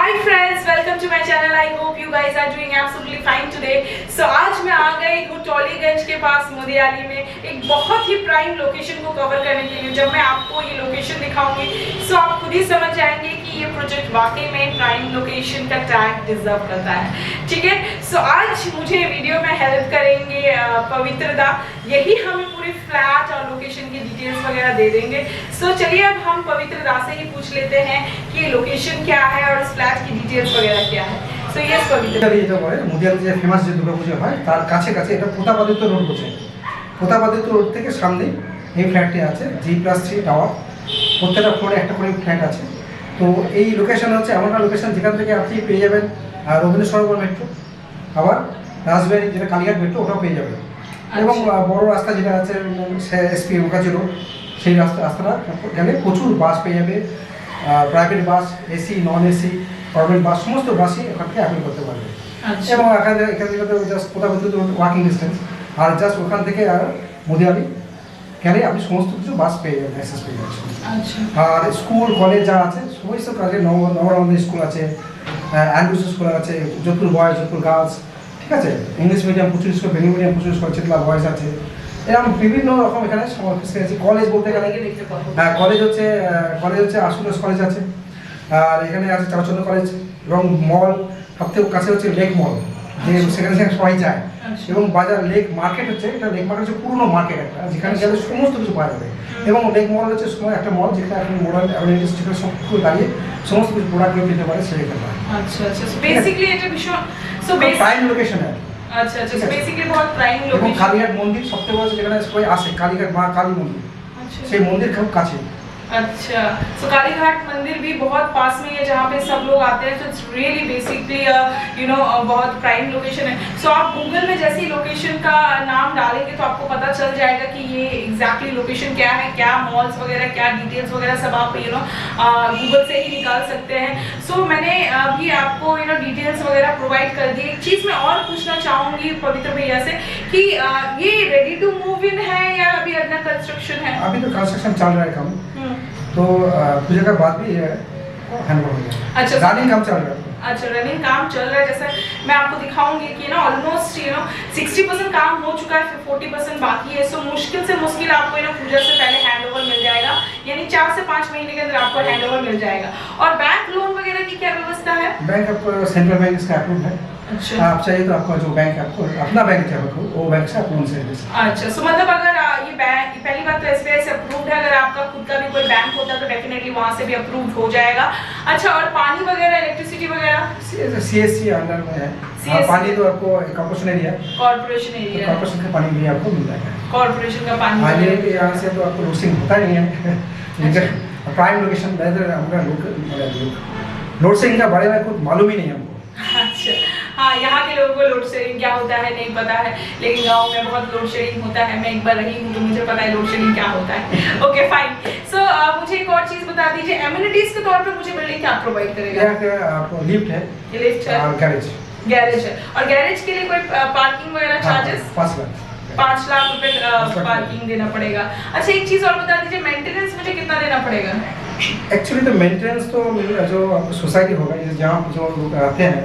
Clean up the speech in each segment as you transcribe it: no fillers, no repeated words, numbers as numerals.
Hi friends, welcome to my channel. I hope you guys are doing absolutely fine today. So आज मैं आ गई हूँ टॉलीगंज के पास मोदियाली में एक बहुत ही प्राइम लोकेशन को कवर करने के लिए। जब मैं आपको ये लोकेशन दिखाऊंगी सो आप खुद ही समझ जाएंगे कि ये प्रोजेक्ट वाकई में प्राइम लोकेशन का टैग डिजर्व करता है। ठीक है, सो आज मुझे वीडियो में हेल्प करेंगे पवित्रदा। यही हमें पूरी फ्लैट और लोकेशन की डिटेल्स वगैरह दे देंगे। सो चलिए अब हम पवित्रदा से ही पूछ लेते हैं कि ये लोकेशन क्या है और इस फ्लैट की डिटेल्स वगैरह क्या है। सो यस पवित्रदा, এটা বলে মুদিয়াল যে ফেমাস যে দুর্গাপূজা হয় তার কাছে কাছে এটা প্রতাপাদিত্য রোড বলছে। প্রতাপাদিত্য রোড থেকে সামনে এই ফ্ল্যাটটি আছে G+3 টাওয়ার। প্রত্যেকটা ফ্লোরে একটা করে ফ্ল্যাট আছে। তো এই লোকেশন হচ্ছে এমন একটা লোকেশন যেখান থেকে আপনি পেয়ে যাবেন রবীন্দ্র সরোবর মেট্রো, আবার রাজবাড়ি যেটা কালীঘাট মেট্রো ওটাও পেয়ে যাবেন, এবং বড় রাস্তা যেটা আছে SP মুখার্জি রোড, সেই রাস্তাটা গেলে প্রচুর বাস পেয়ে যাবে, private bus, AC, non AC, government bus, সমস্ত বাসই এখান থেকে অ্যাপ্লাই করতে পারবে। এবং এখান থেকে তো জাস্ট প্রতাপাদিত্য ওয়াকিং ডিস্টেন্স, আর জাস্ট ওখান থেকে আর মোদিয়ালি গেলে আপনি সমস্ত কিছু বাস পেয়ে যাবেন, অ্যাক্সেস পেয়ে যাচ্ছেন। আর স্কুল কলেজ যা আছে সমস্ত কাজে নবরঙ্গ স্কুল আছে, অ্যান্ড্রুস স্কুল আছে, যোধপুর বয়েজ, যোধপুর গার্লস, ঠিক আছে, ইংলিশ মিডিয়াম প্রচুর স্কুল, বেঙ্গলি মিডিয়াম প্রচুর স্কুল, চেতলা বয়েজ আছে, এরকম বিভিন্ন রকম এখানে আছে। কলেজ বলতে গেলে হ্যাঁ, কলেজ হচ্ছে আশুতোষ কলেজ আছে, আর এখানে আছে চারুচন্দ্র কলেজ, এবং মল সবথেকে কাছে হচ্ছে লেক মল, যে সেখানে সবাই যায়, এবং বাজার লেক মার্কেট হচ্ছে, এটা লেক মার্কেট হচ্ছে পুরনো মার্কেট একটা, যেখানে গেলে সমস্ত কিছু পাওয়া যাবে। এবং লেক মল হচ্ছে সময় একটা মল যেখানে এখন মডার্ন অ্যাভেনিউজ থেকে সব কিছু দাঁড়িয়ে সমস্ত কিছু প্রোডাক্টগুলো পেতে পারে সেখানে। আচ্ছা আচ্ছা, সো বেসিক্যালি এটা ভীষণ প্রাইম লোকেশন है। अच्छा अच्छा, सो बेसिकली बहुत प्राइम এবং लोकेशन। কালীঘাট মন্দির সবথেকে বড় যেখানে সবাই আসে, কালীঘাট মা কালী মন্দির, সেই মন্দির খুব কাছে। अच्छा, सो कालीघाट मंदिर भी बहुत पास में है जहाँ पे सब लोग आते हैं। तो इट्स रियली बेसिकली बहुत प्राइम लोकेशन है। सो आप गूगल में जैसी लोकेशन का नाम डालेंगे तो आपको पता चल जाएगा कि ये एग्जैक्टली लोकेशन क्या है, क्या मॉल्स वगैरह, क्या डिटेल्स वगैरह सब आप गूगल से ही निकाल सकते हैं। सो मैंने अभी आपको डिटेल्स वगैरह प्रोवाइड कर दी। एक चीज़ मैं और पूछना चाहूँगी पवित्र भैया से कि ये रेडी टू मूव इन है या अभी अंडर कंस्ट्रक्शन है? अभी तो कंस्ट्रक्शन चल रहा है काम, तो पूजा का बाद भी हैंडओवर हो जाएगा। अच्छा, रनिंग काम चल रहा है। अच्छा, रनिंग काम चल रहा है। जैसे मैं आपको दिखाऊंगी कि ऑलमोस्ट 60% काम हो चुका है, फिर 40% बाकी है। सो मुश्किल से मुश्किल आपको पूजा से पहले हैंडओवर मिल जाएगा, यानी 4 से 5 महीने के अंदर आपको हैंडओवर मिल जाएगा। और बैंक लोन वगैरह की क्या व्यवस्था है? बैंक आपको सेंट्रल बैंक इसका अप्रूव है। अच्छा, आप चाहिए तो आपका जो बैंक आपको अपना बैंक है वो बैंक से आप लोन से। अच्छा, सो मतलब अगर ये बैंक, पहली बात तो SBI से अप्रूव्ड है, अगर आपका खुद का भी कोई बैंक होता है तो डेफिनेटली वहाँ से भी अप्रूव्ड हो जाएगा। अच्छा, और पानी वगैरह, इलेक्ट्रिसिटी वगैरह CSC अंडर में है। पानी तो आपको corporation area, corporation area, corporation का पानी भी आपको मिल जाएगा। कॉर्पोरेशन का पानी यहाँ से तो आपको लोड शेडिंग होता नहीं है। प्राइम लोकेशन लोड शेडिंग के बारे में कुछ मालूम ही नहीं हमको। अच्छा, हाँ, यहाँ के लोगों को लोड शेडिंग क्या होता है नहीं पता है, लेकिन गांव में बहुत लोड शेडिंग होता है। मैं एक बार रही हूँ तो मुझे पता है लोड शेडिंग क्या होता है। Okay fine. सो मुझे एक और चीज़ बता दीजिए, एमिनिटीज के तौर पे मुझे बिल्डिंग क्या प्रोवाइड करेगा? आपको लिफ्ट है, लिफ्ट है और गैरेज है। और गैरेज के लिए कोई पार्किंग वगैरह चार्जेस? 5 लाख रुपए पार्किंग देना पड़ेगा। अच्छा, एक चीज़ और बता दीजिए, मेंटेनेंस मुझे कितना देना पड़ेगा? एक्चुअली तो मेंटेनेंस तो जो सोसाइटी होगा जहाँ जो लोग रहते हैं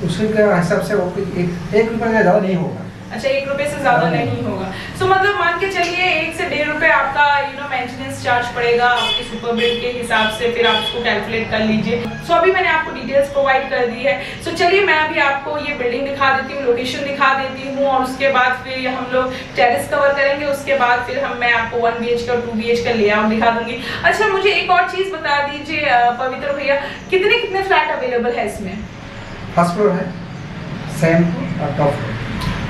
उसके हिसाब से वो एक रुपये का ज़्यादा नहीं होगा। अच्छा, 1 रुपये से ज़्यादा नहीं होगा। सो मतलब मान के चलिए 1 से 1.5 रुपये आपका मेंटेनेंस चार्ज पड़ेगा आपके सुपर बिल्ड के हिसाब से, फिर आप उसको कैलकुलेट कर लीजिए। सो अभी मैंने आपको डिटेल्स प्रोवाइड कर दी है। सो चलिए मैं अभी आपको ये बिल्डिंग दिखा देती हूँ, लोकेशन दिखा देती हूँ, और उसके बाद फिर हम लोग टेरेस कवर करेंगे। उसके बाद फिर मैं आपको 1 BHK और 2 BHK का लेआउट दिखा दूंगी। अच्छा, मुझे एक और चीज़ बता दीजिए पवित्र भैया, कितने फ्लैट अवेलेबल है इसमें? फर्स्ट फ्लोर है, सेकंड और टॉप फ्लोर।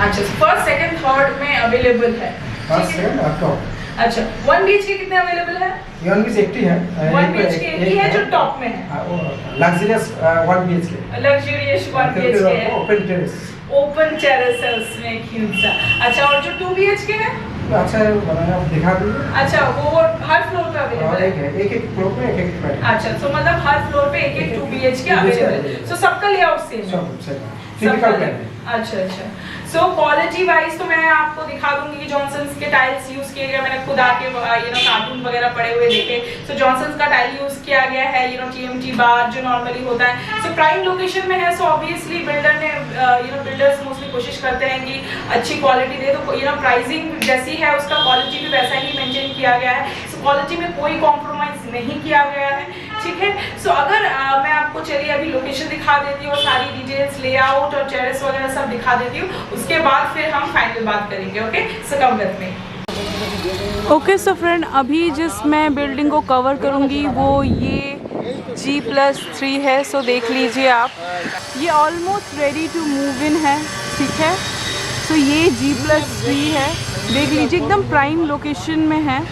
अच्छा, फर्स्ट सेकंड थर्ड में अवेलेबल है। फर्स्ट सेकंड और टॉप। अच्छा, 1 BHK कितने अवेलेबल है? 1 BHK एक ही है, 1 BHK एक ही है जो टॉप में है। लग्जरियस 1 BHK, लग्जरियस 1 BHK है, ओपन टेरेस है उसमें एक हिस्सा। अच्छा, और जो 2 BHK है? अच्छा है, बनाया आप दिखा दीजिए। अच्छा, वो हर फ्लोर पे अवेलेबल है? एक फ्लोर पे एक फ्लैट। अच्छा, तो मतलब हर फ्लोर पे एक 2 BHK अवेलेबल है। सो सबका लेआउट सेम है? सब टिपिकल प्लान है। अच्छा अच्छा। सो क्वालिटी वाइज तो मैं आपको दिखा दूंगी कि जॉनसन्स के टाइल्स यूज किए गए, मैंने खुद आके कार्टून वगैरह पड़े हुए देखे। सो जॉनसन्स का टाइल यूज किया गया है, TMT बार जो नॉर्मली होता है। सो प्राइम लोकेशन में है, सो ऑब्वियसली बिल्डर ने बिल्डर्स मोस्टली कोशिश करते हैं कि अच्छी क्वालिटी दे, तो प्राइसिंग जैसी है उसका क्वालिटी भी वैसा ही मेंटेन किया गया है। सो क्वालिटी में कोई कॉम्प्रोमाइज नहीं किया गया है, ठीक है। सो अगर मैं आपको चलिए अभी लोकेशन दिखा देती हूँ और सारी डिटेल्स, लेआउट और टेरेस वगैरह सब दिखा देती हूँ, उसके बाद फिर हम फाइनल बात करेंगे। Okay, so come with me. Okay so friend, अभी जिस मैं बिल्डिंग को कवर करूँगी वो ये G+3 है। सो देख लीजिए आप, ये almost ready to move in है, ठीक है। सो ये G+3 है, देख लीजिए एकदम प्राइम लोकेशन में है।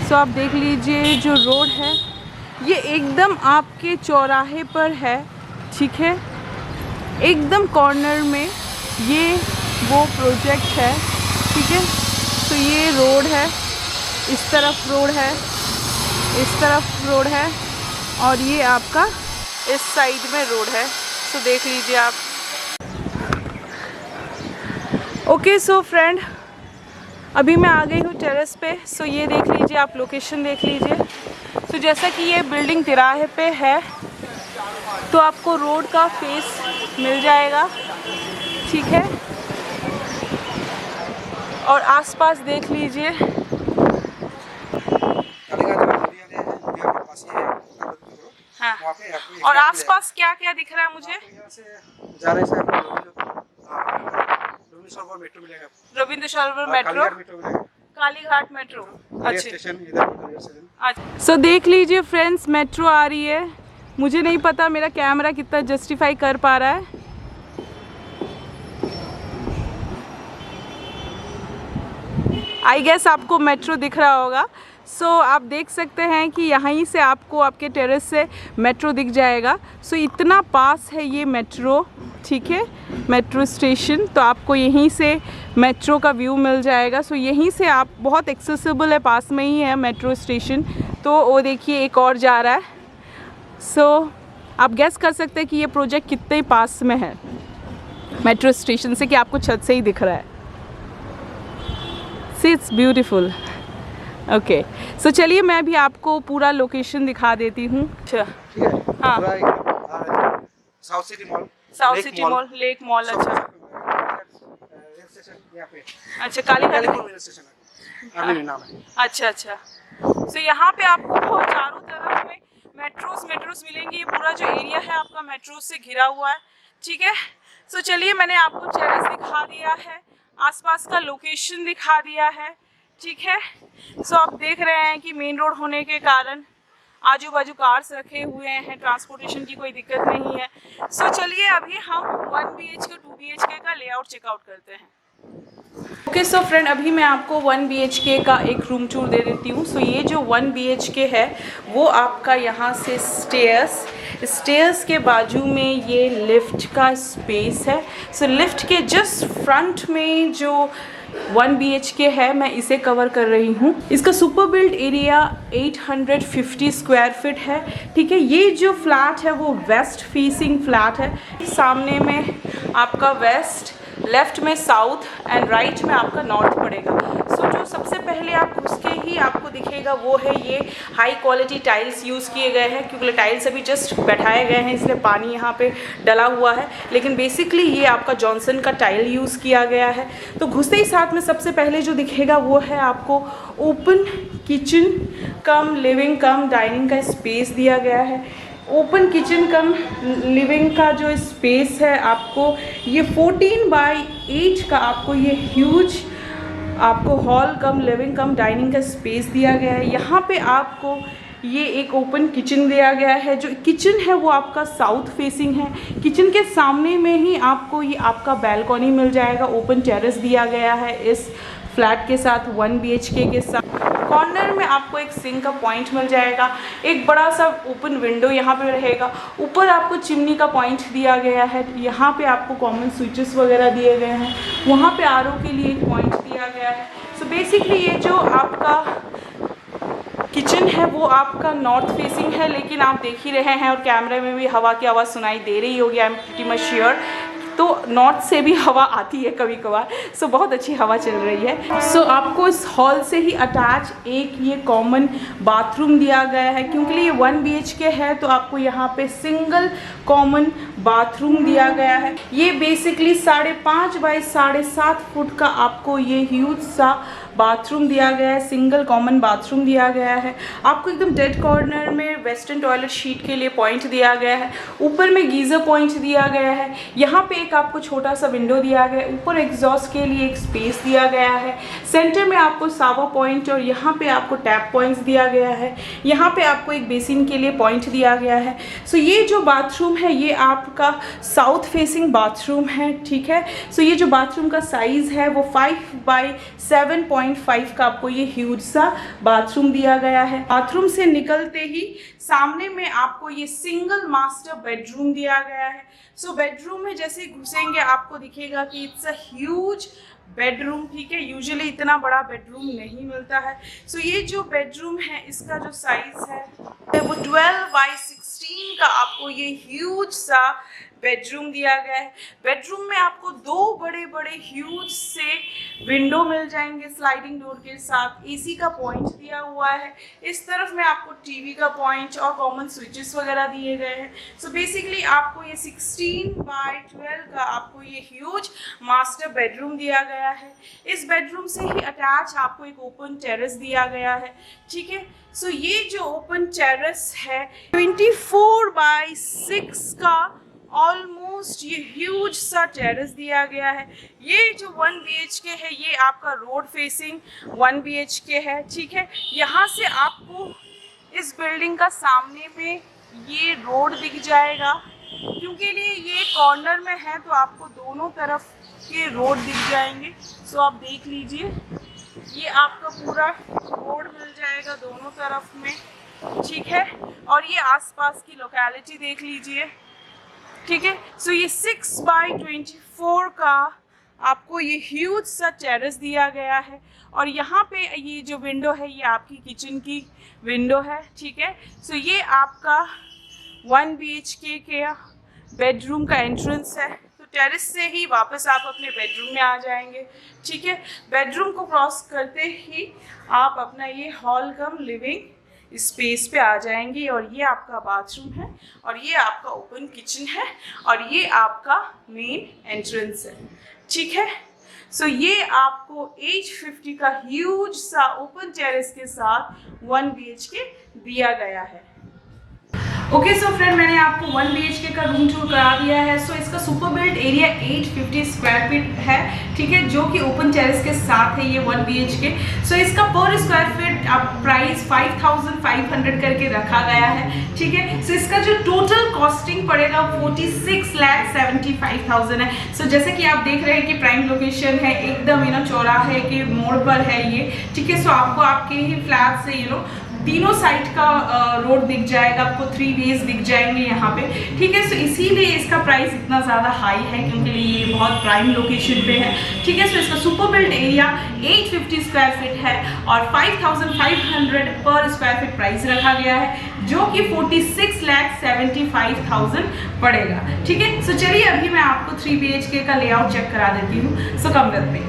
सो आप देख लीजिए जो रोड है ये एकदम आपके चौराहे पर है, ठीक है, एकदम कॉर्नर में ये वो प्रोजेक्ट है, ठीक है। तो ये रोड है, इस तरफ रोड है, इस तरफ रोड है और ये आपका इस साइड में रोड है। तो देख लीजिए आप। ओके सो फ्रेंड, अभी मैं आ गई हूँ टेरेस पे। सो ये देख लीजिए आप, लोकेशन देख लीजिए। तो जैसा कि ये बिल्डिंग तिराहे पे है तो आपको रोड का फेस मिल जाएगा, ठीक है। और आसपास देख लीजिए, हाँ। और आसपास क्या क्या दिख रहा है मुझे? रविंद्र सरोवर मेट्रो, कालीघाट मेट्रो, अच्छा। सो देख लीजिए फ्रेंड्स, मेट्रो आ रही है। मुझे नहीं पता मेरा कैमरा कितना जस्टिफाई कर पा रहा है। आई गेस आपको मेट्रो दिख रहा होगा। सो आप देख सकते हैं कि यहीं से आपको आपके टेरेस से मेट्रो दिख जाएगा। सो इतना पास है ये मेट्रो, ठीक है, मेट्रो स्टेशन। तो आपको यहीं से मेट्रो का व्यू मिल जाएगा। सो यहीं से आप, बहुत एक्सेसिबल है, पास में ही है मेट्रो स्टेशन। तो वो देखिए एक और जा रहा है। सो आप गेस कर सकते हैं कि ये प्रोजेक्ट कितने पास में है मेट्रो स्टेशन से, कि आपको छत से ही दिख रहा है। See it's beautiful. ओके, सो चलिए मैं भी आपको पूरा लोकेशन दिखा देती हूँ। अच्छा, हाँ, south city mall, lake mall, अच्छा अच्छा, कालीघाट नाम है। अच्छा अच्छा। सो यहाँ पे आपको चारों तरफ में मेट्रोस मिलेंगी। ये पूरा जो एरिया है आपका मेट्रोस से घिरा हुआ है, ठीक है। सो चलिए मैंने आपको टेरेस दिखा दिया है, आसपास का लोकेशन दिखा दिया है, ठीक है। सो आप देख रहे हैं कि मेन रोड होने के कारण आजू बाजू कार्स रखे हुए हैं, ट्रांसपोर्टेशन की कोई दिक्कत नहीं है। सो चलिए अभी हम 1 BHK 2 BHK का लेआउट चेकआउट करते हैं। ओके सो फ्रेंड, अभी मैं आपको 1 BHK का एक रूम टूर दे देती हूँ। सो ये जो 1 BHK है वो आपका यहाँ से स्टेयर्स के बाजू में ये लिफ्ट का स्पेस है। सो लिफ्ट के जस्ट फ्रंट में जो 1 BHK है मैं इसे कवर कर रही हूँ। इसका super build area 850 square feet है, ठीक है। ये जो फ्लैट है वो वेस्ट फेसिंग फ्लैट है। सामने में आपका वेस्ट, लेफ्ट में साउथ एंड राइट में आपका नॉर्थ पड़ेगा। सो जो सबसे पहले आप घुस के ही आपको दिखेगा वो है ये हाई क्वालिटी टाइल्स यूज़ किए गए हैं, क्योंकि टाइल्स अभी जस्ट बैठाए गए हैं इसलिए पानी यहाँ पे डला हुआ है, लेकिन बेसिकली ये आपका जॉनसन का टाइल यूज़ किया गया है। तो घुसते ही साथ में सबसे पहले जो दिखेगा वो है आपको ओपन किचन कम लिविंग कम डाइनिंग का स्पेस दिया गया है। ओपन किचन कम लिविंग का जो स्पेस है आपको ये 14/8 का आपको ये ह्यूज आपको हॉल कम लिविंग कम डाइनिंग का स्पेस दिया गया है। यहाँ पे आपको ये एक ओपन किचन दिया गया है। जो किचन है वो आपका साउथ फेसिंग है। किचन के सामने में ही आपको ये आपका बैल्कनी मिल जाएगा। ओपन टेरेस दिया गया है इस फ्लैट के साथ 1 BHK के साथ। कॉर्नर में आपको एक सिंक का पॉइंट मिल जाएगा, एक बड़ा सा ओपन विंडो यहाँ पे रहेगा। ऊपर आपको चिमनी का पॉइंट दिया गया है। यहाँ पे आपको कॉमन स्विचेस वगैरह दिए गए हैं। वहाँ पे RO के लिए एक पॉइंट दिया गया है। सो बेसिकली ये जो आपका किचन है वो आपका नॉर्थ फेसिंग है, लेकिन आप देख ही रहे हैं और कैमरे में भी हवा की आवाज़ सुनाई दे रही होगी, I am pretty much sure. तो तो नॉर्थ से भी हवा आती है कभी कभार। सो बहुत अच्छी हवा चल रही है। सो आपको इस हॉल से ही अटैच एक ये कॉमन बाथरूम दिया गया है, क्योंकि ये 1 BHK है तो आपको यहाँ पे सिंगल कॉमन बाथरूम दिया गया है। ये बेसिकली 5.5 बाई 7.5 फुट का आपको ये ह्यूज सा बाथरूम दिया गया है, सिंगल कॉमन बाथरूम दिया गया है। आपको एकदम डेड कॉर्नर में वेस्टर्न टॉयलेट शीट के लिए पॉइंट दिया गया है, ऊपर में गीज़र पॉइंट दिया गया है। यहाँ पे एक आपको छोटा सा विंडो दिया गया है, ऊपर एग्जॉस्ट के लिए एक स्पेस दिया गया है। सेंटर में आपको सावर पॉइंट और यहाँ पे आपको टैप पॉइंट्स दिया गया है। यहाँ पे आपको एक बेसिन के लिए पॉइंट दिया गया है। सो ये जो बाथरूम है ये आपका साउथ फेसिंग बाथरूम है, ठीक है। सो ये जो बाथरूम का साइज़ है वो 5 बाई 7.5 का आपको ये ह्यूज सा बाथरूम दिया गया है। बाथरूम से निकलते ही सामने में आपको ये सिंगल मास्टर बेडरूम दिया गया है। सो बेडरूम में जैसे घुसेंगे आपको दिखेगा कि इट्स अ ह्यूज बेडरूम, ठीक है। यूजुअली इतना बड़ा बेडरूम नहीं मिलता है। सो ये जो बेडरूम है इसका जो साइज है वो 12 बाई 16 का आपको ये ह्यूज सा बेडरूम दिया गया है। बेडरूम में आपको 2 बड़े बड़े ह्यूज से विंडो मिल जाएंगे स्लाइडिंग डोर के साथ। एसी का पॉइंट दिया हुआ है। इस तरफ में आपको टीवी का पॉइंट और कॉमन स्विचेस वगैरह दिए गए हैं। सो बेसिकली आपको ये 16 बाई 12 का आपको ये ह्यूज मास्टर बेडरूम दिया गया है। इस बेडरूम से ही अटैच आपको एक ओपन टेरेस दिया गया है, ठीक है। सो ये जो ओपन टेरेस है 24 बाई 6 का ऑलमोस्ट ये ह्यूज सा टेरेस दिया गया है। ये जो 1 BHK है ये आपका रोड फेसिंग 1 BHK है, ठीक है। यहाँ से आपको इस बिल्डिंग का सामने में ये रोड दिख जाएगा, क्योंकि ये कॉर्नर में है तो आपको दोनों तरफ के रोड दिख जाएंगे। सो आप देख लीजिए ये आपका पूरा रोड मिल जाएगा दोनों तरफ में, ठीक है। और ये आसपास की लोकेलिटी देख लीजिए, ठीक है। सो ये 6 बाई 24 का आपको ये ह्यूज सा टेरेस दिया गया है। और यहाँ पे ये जो विंडो है ये आपकी किचन की विंडो है, ठीक है। सो ये आपका 1 BHK के बेडरूम का एंट्रेंस है। तो टेरेस से ही वापस आप अपने बेडरूम में आ जाएंगे, ठीक है। बेडरूम को क्रॉस करते ही आप अपना ये हॉल कम लिविंग स्पेस पे आ जाएंगे। और ये आपका बाथरूम है और ये आपका ओपन किचन है और ये आपका मेन एंट्रेंस है, ठीक है। सो ये आपको H50 का ह्यूज सा ओपन टेरेस के साथ 1 BHK दिया गया है। ओके सो फ्रेंड, मैंने आपको 1 BHK का रूम टूर करा दिया है। सो इसका super built area 850 square feet है, ठीक है, जो कि ओपन टेरेस के साथ है ये 1 BHK। सो इसका पर स्क्वायर फीट आप प्राइस 5500 करके रखा गया है, ठीक है। सो इसका जो टोटल कॉस्टिंग पड़ेगा 46,75,000 है। सो जैसे कि आप देख रहे हैं कि प्राइम लोकेशन है, एकदम चौराहे के मोड़ पर है ये, ठीक है। सो आपको आपके ही फ्लैट से तीनों साइड का रोड दिख जाएगा, आपको 3 वेज दिख जाएंगे यहाँ पे, ठीक है। सो इसीलिए इसका प्राइस इतना ज़्यादा हाई है, क्योंकि ये बहुत प्राइम लोकेशन पे है, ठीक है। सो इसका super built area 850 square feet है और 5500 पर स्क्वायर फीट प्राइस रखा गया है, जो कि 46,75,000 पड़ेगा, ठीक है। सो चलिए अभी मैं आपको 3 BHK का लेआउट चेक करा देती हूँ। So come with me.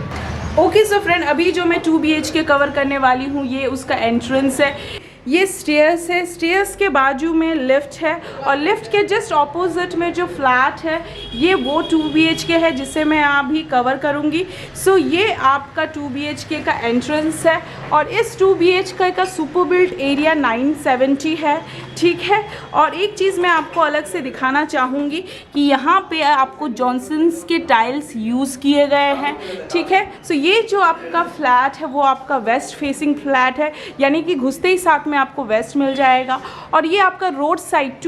Okay so friend, अभी जो मैं 2 BHK कवर करने वाली हूँ ये उसका एंट्रेंस है। ये स्टेयर्स है, स्टेयर्स के बाजू में लिफ्ट है और लिफ्ट के जस्ट ऑपोजिट में जो फ्लैट है ये वो 2 BHK है जिसे मैं अभी कवर करूँगी। सो ये आपका 2 BHK का एंट्रेंस है और इस 2 BHK का सुपर बिल्ट एरिया 970 है, ठीक है। और एक चीज़ मैं आपको अलग से दिखाना चाहूँगी कि यहाँ पे आपको जॉनसन्स के टाइल्स यूज़ किए गए हैं, ठीक है। सो ये जो आपका फ्लैट है वो आपका वेस्ट फेसिंग फ्लैट है, यानी कि घुसते ही साथ में आपको वेस्ट मिल जाएगा। और ये आपका रोड साइड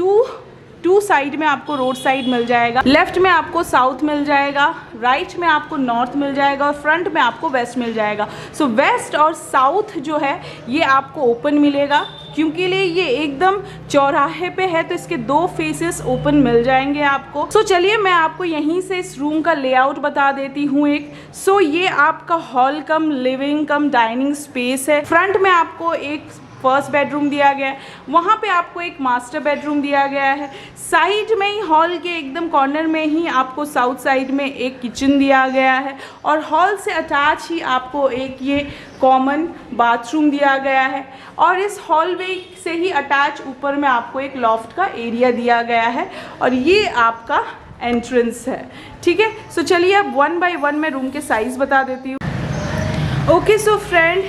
टू साइड में आपको रोड साइड मिल जाएगा, लेफ्ट में आपको साउथ मिल जाएगा, राइट में आपको नॉर्थ मिल जाएगा और फ्रंट में आपको वेस्ट मिल जाएगा। सो वेस्ट और साउथ जो है ये आपको ओपन मिलेगा, क्योंकि ये एकदम चौराहे पे है तो इसके 2 फेसेस ओपन मिल जाएंगे आपको। सो चलिए मैं आपको यहीं से इस रूम का लेआउट बता देती हूँ एक। सो ये आपका हॉल कम लिविंग कम डाइनिंग स्पेस है। फ्रंट में आपको एक फर्स्ट बेडरूम दिया गया है। वहाँ पे आपको एक मास्टर बेडरूम दिया गया है। साइड में ही हॉल के एकदम कॉर्नर में ही आपको साउथ साइड में एक किचन दिया गया है और हॉल से अटैच ही आपको एक ये कॉमन बाथरूम दिया गया है और इस हॉलवे से ही अटैच ऊपर में आपको एक लॉफ्ट का एरिया दिया गया है और ये आपका एंट्रेंस है। ठीक है, सो चलिए अब 1 बाय 1 मैं रूम के साइज़ बता देती हूँ। ओके सो फ्रेंड,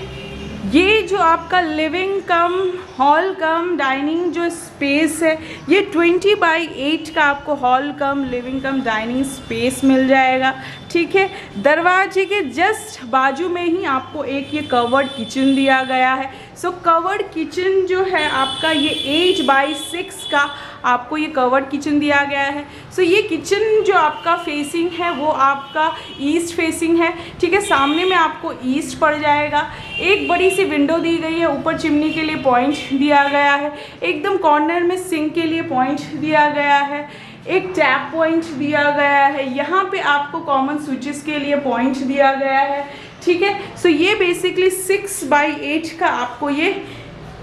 ये जो आपका लिविंग कम हॉल कम डाइनिंग जो स्पेस है ये 20 बाई 8 का आपको हॉल कम लिविंग कम डाइनिंग स्पेस मिल जाएगा। ठीक है, दरवाजे के जस्ट बाजू में ही आपको एक ये कवर्ड किचन दिया गया है। सो कवर्ड किचन जो है आपका ये 8 बाई 6 का आपको ये कवर्ड किचन दिया गया है। सो ये किचन जो आपका फेसिंग है वो आपका ईस्ट फेसिंग है। ठीक है, सामने में आपको ईस्ट पड़ जाएगा। एक बड़ी सी विंडो दी गई है, ऊपर चिमनी के लिए पॉइंट दिया गया है, एकदम कॉर्नर में सिंक के लिए पॉइंट दिया गया है, एक टैप पॉइंट दिया गया है, यहाँ पे आपको कॉमन स्विचेस के लिए पॉइंट दिया गया है। ठीक है, सो ये बेसिकली 6 बाई 8 का आपको ये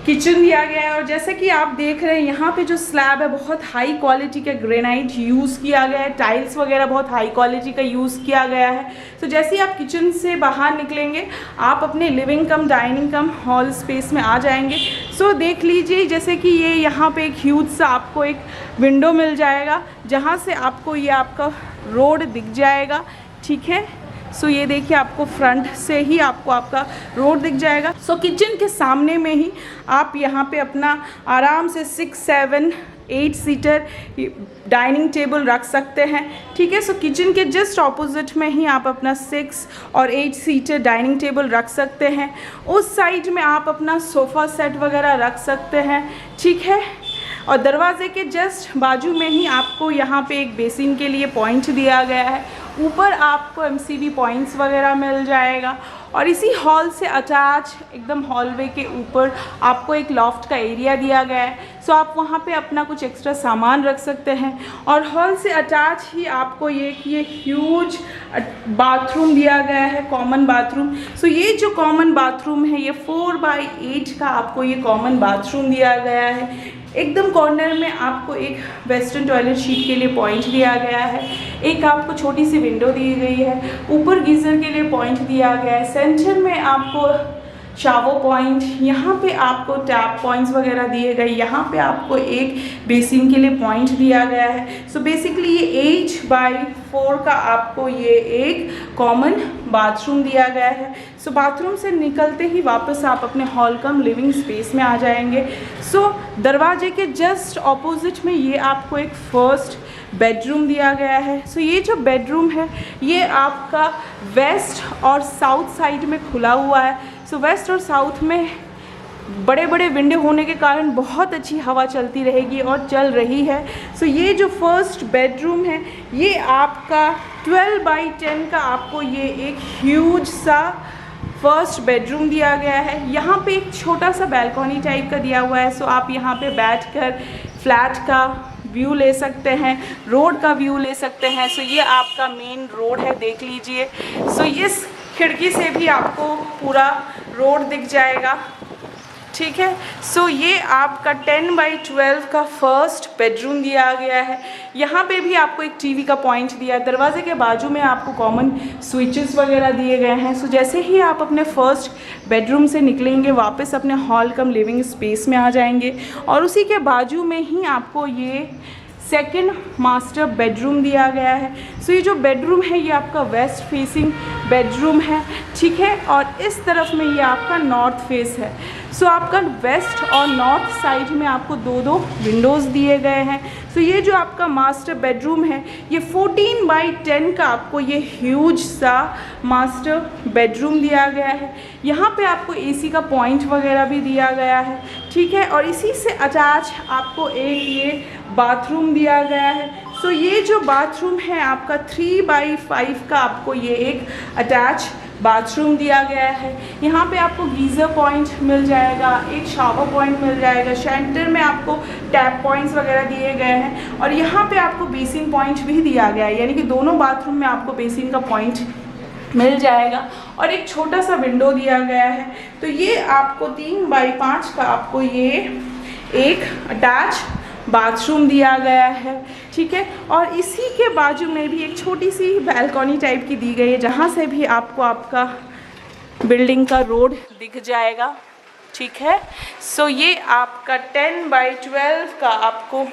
किचन दिया गया है और जैसे कि आप देख रहे हैं यहाँ पे जो स्लैब है बहुत हाई क्वालिटी का ग्रेनाइट यूज़ किया गया है, टाइल्स वगैरह बहुत हाई क्वालिटी का यूज़ किया गया है। तो जैसे ही आप किचन से बाहर निकलेंगे आप अपने लिविंग कम डाइनिंग कम हॉल स्पेस में आ जाएंगे। सो देख लीजिए जैसे कि ये यहाँ पे एक ह्यूज सा आपको एक विंडो मिल जाएगा जहाँ से आपको ये आपका रोड दिख जाएगा। ठीक है, सो ये देखिए आपको फ्रंट से ही आपको आपका रोड दिख जाएगा। सो किचन के सामने में ही आप यहाँ पे अपना आराम से 6, 7, 8 सीटर डाइनिंग टेबल रख सकते हैं। ठीक है, सो किचन के जस्ट ऑपोजिट में ही आप अपना 6 और 8 सीटर डाइनिंग टेबल रख सकते हैं। उस साइड में आप अपना सोफ़ा सेट वगैरह रख सकते हैं। ठीक है, और दरवाजे के जस्ट बाजू में ही आपको यहाँ पे एक बेसिन के लिए पॉइंट दिया गया है। ऊपर आपको एमसीवी पॉइंट्स वगैरह मिल जाएगा और इसी हॉल से अटैच एकदम हॉलवे के ऊपर आपको एक लॉफ्ट का एरिया दिया गया है। सो आप वहाँ पे अपना कुछ एक्स्ट्रा सामान रख सकते हैं और हॉल से अटैच ही आपको ये ह्यूज बाथरूम दिया गया है, कॉमन बाथरूम। सो ये जो कॉमन बाथरूम है ये 4 बाई 8 का आपको ये कॉमन बाथरूम दिया गया है। एकदम कॉर्नर में आपको एक वेस्टर्न टॉयलेट शीट के लिए पॉइंट दिया गया है, एक आपको छोटी सी विंडो दी गई है, ऊपर गीज़र के लिए पॉइंट दिया गया है, सेंटर में आपको शावर पॉइंट, यहाँ पे आपको टैप पॉइंट्स वगैरह दिए गए, यहाँ पे आपको एक बेसिन के लिए पॉइंट दिया गया है। सो बेसिकली ये 8 बाई 4 का आपको ये एक कॉमन बाथरूम दिया गया है। सो बाथरूम से निकलते ही वापस आप अपने हॉल कम लिविंग स्पेस में आ जाएंगे। सो दरवाजे के जस्ट ऑपोजिट में ये आपको एक फर्स्ट बेडरूम दिया गया है। सो ये जो बेडरूम है ये आपका वेस्ट और साउथ साइड में खुला हुआ है। सो वेस्ट और साउथ में बड़े बड़े विंडो होने के कारण बहुत अच्छी हवा चलती रहेगी और चल रही है। सो ये जो फर्स्ट बेडरूम है ये आपका 12 बाई 10 का आपको ये एक ह्यूज सा फर्स्ट बेडरूम दिया गया है। यहाँ पे एक छोटा सा बैल्कनी टाइप का दिया हुआ है। सो आप यहाँ पे बैठकर फ्लैट का व्यू ले सकते हैं, रोड का व्यू ले सकते हैं। सो ये आपका मेन रोड है, देख लीजिए। सो इस खिड़की से भी आपको पूरा रोड दिख जाएगा। ठीक है, सो ये आपका 10 बाई 12 का फर्स्ट बेडरूम दिया गया है। यहाँ पे भी आपको एक टीवी का पॉइंट दिया है। दरवाजे के बाजू में आपको कॉमन स्विचेस वगैरह दिए गए हैं। सो जैसे ही आप अपने फर्स्ट बेडरूम से निकलेंगे वापस अपने हॉल कम लिविंग स्पेस में आ जाएंगे और उसी के बाजू में ही आपको ये सेकंड मास्टर बेडरूम दिया गया है। सो ये जो बेडरूम है ये आपका वेस्ट फेसिंग बेडरूम है। ठीक है, और इस तरफ में ये आपका नॉर्थ फेस है। सो आपका वेस्ट और नॉर्थ साइड में आपको 2-2 विंडोज़ दिए गए हैं। सो ये जो आपका मास्टर बेडरूम है ये 14 बाई 10 का आपको ये ह्यूज सा मास्टर बेडरूम दिया गया है। यहाँ पे आपको एसी का पॉइंट वगैरह भी दिया गया है। ठीक है, और इसी से अटैच आपको एक ये बाथरूम दिया गया है। सो ये जो बाथरूम है आपका 3 बाई 5 का आपको ये एक अटैच बाथरूम दिया गया है। यहाँ पे आपको गीज़र पॉइंट मिल जाएगा, एक शावर पॉइंट मिल जाएगा, सेंटर में आपको टैप पॉइंट्स वगैरह दिए गए हैं और यहाँ पे आपको बेसिन पॉइंट भी दिया गया है। यानी कि दोनों बाथरूम में आपको बेसिन का पॉइंट मिल जाएगा। और एक छोटा सा विंडो दिया गया है। तो ये आपको 3x5 का आपको ये एक अटैच बाथरूम दिया गया है, ठीक है। और इसी के बाजू में भी एक छोटी सी बैल्कनी टाइप की दी गई है, जहाँ से भी आपको आपका बिल्डिंग का रोड दिख जाएगा, ठीक है। सो ये आपका 10x12 का आपको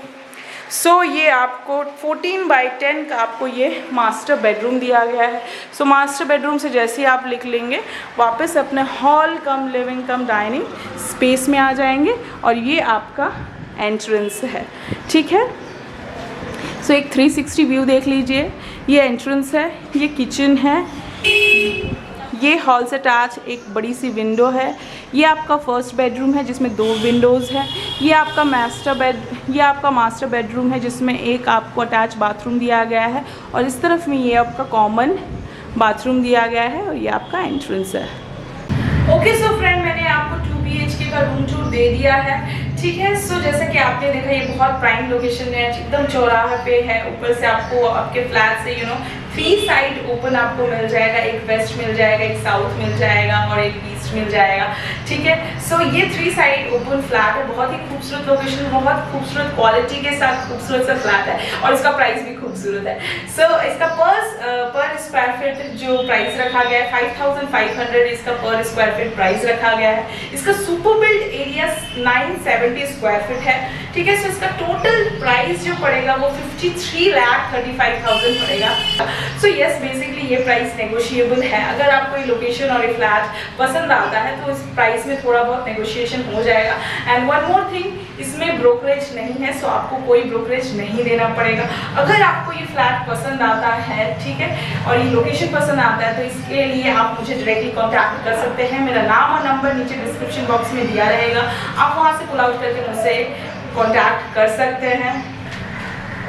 ये आपको 14x10 का आपको ये मास्टर बेडरूम दिया गया है। मास्टर बेडरूम से जैसे ही आप लिख लेंगे वापस अपने हॉल कम लिविंग कम डाइनिंग स्पेस में आ जाएंगे और ये आपका एंट्रेंस है, ठीक है। एक 360 व्यू देख लीजिए। ये एंट्रेंस है, ये किचन है, ये हॉल से अटैच एक बड़ी सी विंडो है। ये आपका फर्स्ट बेडरूम है जिसमें 2 विंडोज़ है। ये आपका मास्टर बेडरूम है जिसमें एक आपको अटैच बाथरूम दिया गया है और इस तरफ में ये आपका कॉमन बाथरूम दिया गया है और ये आपका एंट्रेंस है। ओके सो फ्रेंड, मैंने आपको 2 BHK का रूम टूर दे दिया है, ठीक है। जैसे कि आपने देखा ये बहुत प्राइम लोकेशन में है, एकदम चौराहे पे है। ऊपर से आपको आपके फ्लैट से 3 साइड ओपन आपको मिल जाएगा, एक वेस्ट मिल जाएगा, एक साउथ मिल जाएगा और एक ईस्ट मिल जाएगा, ठीक है। ये 3 साइड ओपन फ्लैट है, बहुत ही खूबसूरत लोकेशन, बहुत खूबसूरत क्वालिटी के साथ खूबसूरत सा फ्लैट है और इसका प्राइस भी खूबसूरत है। इसका पर स्क्वायर फीट जो प्राइस रखा गया है 5500 इसका पर स्क्वायर फीट प्राइस रखा गया है। इसका super build area 970 square feet है, ठीक है। इसका टोटल प्राइस जो पड़ेगा वो 53,35,000 पड़ेगा। यस, बेसिकली ये प्राइस नेगोशिएबल है। अगर आपको ये लोकेशन और ये फ्लैट पसंद आता है तो इस प्राइस में थोड़ा बहुत नेगोशिएशन हो जाएगा। एंड वन मोर थिंग, इसमें ब्रोकरेज नहीं है, आपको कोई ब्रोकरेज नहीं देना पड़ेगा। अगर आपको ये फ्लैट पसंद आता है, ठीक है, और ये लोकेशन पसंद आता है तो इसके लिए आप मुझे डायरेक्टली कॉन्टैक्ट कर सकते हैं। मेरा नाम और नंबर नीचे डिस्क्रिप्शन बॉक्स में दिया रहेगा, आप वहाँ से पुल आउट करके मुझसे कॉन्टैक्ट कर सकते हैं।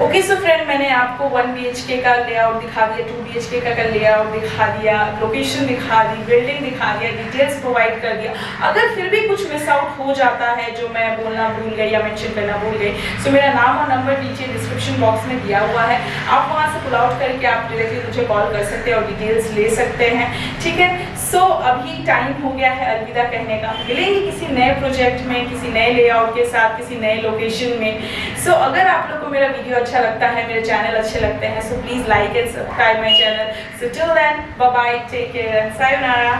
ओके सो फ्रेंड, मैंने आपको 1 BHK का लेआउट दिखा दिया, 2 BHK का लेआउट दिखा दिया, लोकेशन दिखा दी, बिल्डिंग दिखा दिया, डिटेल्स प्रोवाइड कर दिया। अगर फिर भी कुछ मिस आउट हो जाता है जो मैं बोलना भूल गई या मेंशन करना भूल गई, तो मेरा नाम और नंबर नीचे डिस्क्रिप्शन बॉक्स में दिया हुआ है, आप वहाँ से पुल आउट करके आप डायरेक्टली मुझे कॉल कर सकते हैं और डिटेल्स ले सकते हैं, ठीक है। अभी टाइम हो गया है अलविदा कहने का। मिलेंगे किसी नए प्रोजेक्ट में, किसी नए लेआउट के साथ, किसी नए लोकेशन में। अगर आप लोग को मेरा वीडियो अच्छा लगता है, मेरे चैनल अच्छे लगते हैं, please like and subscribe my channel. Till then, bye bye, take care and sayonara.